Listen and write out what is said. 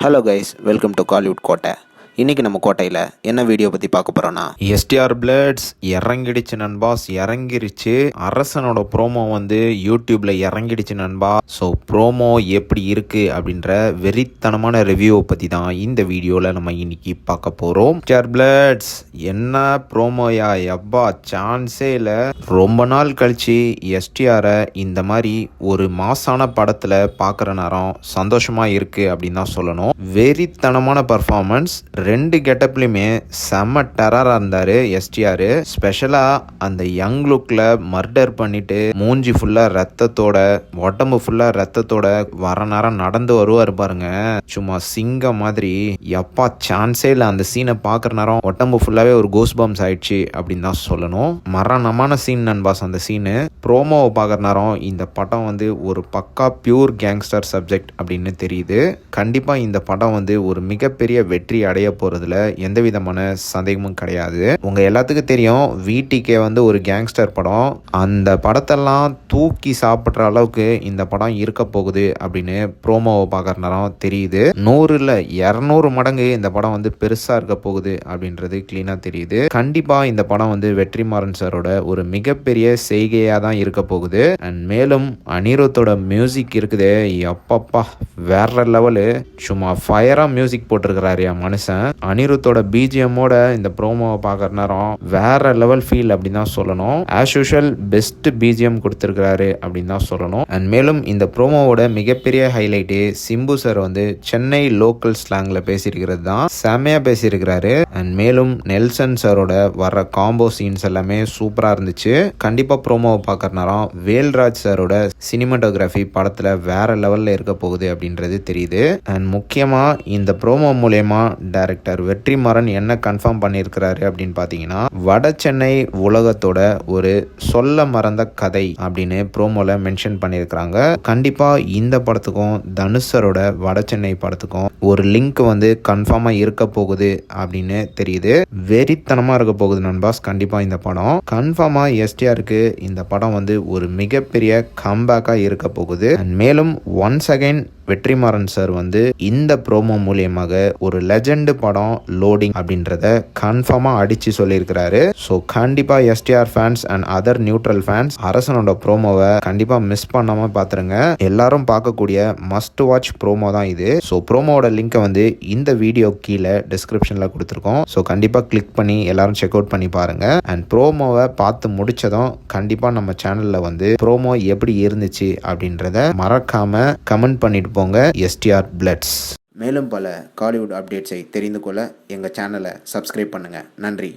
Hello guys, welcome to Kollywood கோட்டை. இன்றைக்கி நம்ம கோட்டையில் என்ன வீடியோ பற்றி பார்க்க போகிறோன்னா, எஸ்டிஆர் பிளட்ஸ் இறங்கிடுச்சு நண்பாஸ், இறங்கிருச்சு. அரசனோட ப்ரோமோ வந்து யூடியூப்பில் இறங்கிடுச்சு நண்பா. ஸோ ப்ரோமோ எப்படி இருக்குது அப்படின்ற வெறித்தனமான ரிவ்யூவை பற்றி தான் இந்த வீடியோவில் நம்ம இன்னைக்கு பார்க்க போகிறோம். எஸ்டிஆர் பிளட்ஸ் என்ன ப்ரோமோயா, எப்பா சான்ஸே இல்லை. ரொம்ப நாள் கழிச்சு எஸ்டிஆரை இந்த மாதிரி ஒரு மாசான படத்தில் பார்க்குற நேரம் சந்தோஷமாக இருக்குது அப்படின்னு தான் சொல்லணும். வெறித்தனமான பர்ஃபார்மன்ஸ், ரெண்டு கெட்டப்லையுமே செம்ம டெரராக இருந்தார் எஸ்டிஆர். ஸ்பெஷலாக அந்த யங் லுக்கில் மர்டர் பண்ணிட்டு மூஞ்சி ஃபுல்லாக ரத்தத்தோட, உடம்பு ஃபுல்லாக ரத்தத்தோட வர நேரம் நடந்து வருவார் பாருங்க, சும்மா சிங்கம் மாதிரி. எப்பா சான்ஸே இல்லை. அந்த சீனை பார்க்குற நேரம் உடம்பு ஃபுல்லாகவே ஒரு கோஸ் பம்ஸ் ஆயிடுச்சு அப்படின்னு தான் சொல்லணும். மரணமான சீன் நண்பாஸ் அந்த சீனு. ப்ரோமோவை பார்க்குற நேரம் இந்த படம் வந்து ஒரு பக்கா பியூர் கேங்ஸ்டர் சப்ஜெக்ட் அப்படின்னு தெரியுது. கண்டிப்பாக இந்த படம் வந்து ஒரு மிகப்பெரிய வெற்றி அடைய போறதுல எந்த விதமான சந்தேகமும் கிடையாது. உங்க எல்லாத்துக்கும் தெரியும் வீட்டிக்கே வந்து ஒரு கேங்ஸ்டர் படம். அந்த படத்தெல்லாம் தூக்கி சாப்பிட்ற அளவுக்கு இந்த படம் இருக்க போகுது அப்படின்னு ப்ரோமோவை பார்க்குற நேரம் தெரியுது. 100 இல்ல 200 மடங்கு இந்த படம் வந்து பெருசா இருக்க போகுது அப்படின்றது கிளீனா தெரியுது. கண்டிப்பா இந்த படம் வந்து வெற்றிமாறன் சாரோட ஒரு மிகப்பெரிய செய்கையா தான் இருக்க போகுது. அண்ட் மேலும் அனிருத்தோட மியூசிக் இருக்குதே, எப்பப்பா வேற லெவலு. சும்மா ஃபயரா மியூசிக் போட்டிருக்கிறாரு மனுஷன். அனிருத்தோட பிஜிஎம்மோட இந்த ப்ரோமோவை பார்க்குற நேரம் வேற லெவல் ஃபீல் அப்படின்னு தான் சொல்லணும். ஆஸ் யூஷுவல் பெஸ்ட் பிஜிஎம் கொடுத்துருக்கிறாரு அப்படின்னு தான் சொல்லணும். அண்ட் மேலும் இந்த ப்ரோமோவோட மிகப்பெரிய ஹைலைட்டு, சிம்பு சார் வந்து சென்னை லோக்கல் ஸ்லாங்ல பேசியிருக்கிறது தான். செம்மையா பேசியிருக்கிறாரு. அண்ட் மேலும் நெல்சன் சாரோட வர்ற காம்போ சீன்ஸ் எல்லாமே சூப்பரா இருந்துச்சு. கண்டிப்பா ப்ரோமோவை பார்க்குற நேரம் வேல்ராஜ் சாரோட சினிமாட்டோகிராஃபி படத்துல வேற லெவல்ல இருக்க போகுது அப்படின்றது தெரியுது. அண்ட் முக்கியமா இந்த ப்ரோமோ மூலயமா டைரக்டர் வெற்றிமாறன் என்ன கன்ஃபார்ம் பண்ணியிருக்கிறாரு அப்படின்னு பார்த்தீங்கன்னா, வட சென்னை உலகத்தோட ஒரு சொல்ல மறந்த கதை அப்படின்னு ப்ரோமோல மென்ஷன் பண்ணியிருக்கிறாங்க. கண்டிப்பா இந்த படத்துக்கும் தனுஷரோட வட சென்னை படத்துக்கும் ஒரு லிங்க் வந்து கன்ஃபார்மா இருக்க போகுது அப்படின்னு தெரியுது. வெறித்தனமா இருக்க போகுது நண்பாஸ். கண்டிப்பா இந்த படம் கன்ஃபார்மா எஸ்டிஆருக்கு இந்த படம் வந்து ஒரு மிகப்பெரிய கம்பேக்கா இருக்க போகுது. மேலும் ஒன்ஸ் அகைன் வெற்றிமாறன் சார் வந்து இந்த ப்ரோமோ மூலியமாக ஒரு லெஜெண்ட் படம் லோடிங் அப்படின்றத கன்ஃபார்மா அடிச்சு சொல்லியிருக்கிறாரு. ஸோ கண்டிப்பா STR fans and other neutral fans அரசனோட ப்ரோமோவை கண்டிப்பா மிஸ் பண்ணாம பாத்துருங்க. எல்லாரும் பார்க்கக்கூடிய மஸ்ட் வாட்ச் ப்ரோமோ தான் இது. ஸோ ப்ரோமோட லிங்கை வந்து இந்த வீடியோ கீழே டிஸ்கிரிப்ஷன்ல கொடுத்துருக்கோம். ஸோ கண்டிப்பா கிளிக் பண்ணி எல்லாரும் செக் அவுட் பண்ணி பாருங்க. அண்ட் ப்ரோமோவை பார்த்து முடிச்சதும் கண்டிப்பா நம்ம சேனல்ல வந்து ப்ரோமோ எப்படி இருந்துச்சு அப்படின்றத மறக்காம கமெண்ட் பண்ணிட்டு எஸ்டிஆர் பிளட்ஸ். மேலும் பல காலிவுட் அப்டேட்ஸை தெரிந்து கொள்ள எங்கள் சேனலை சப்ஸ்கிரைப் பண்ணுங்கள். நன்றி.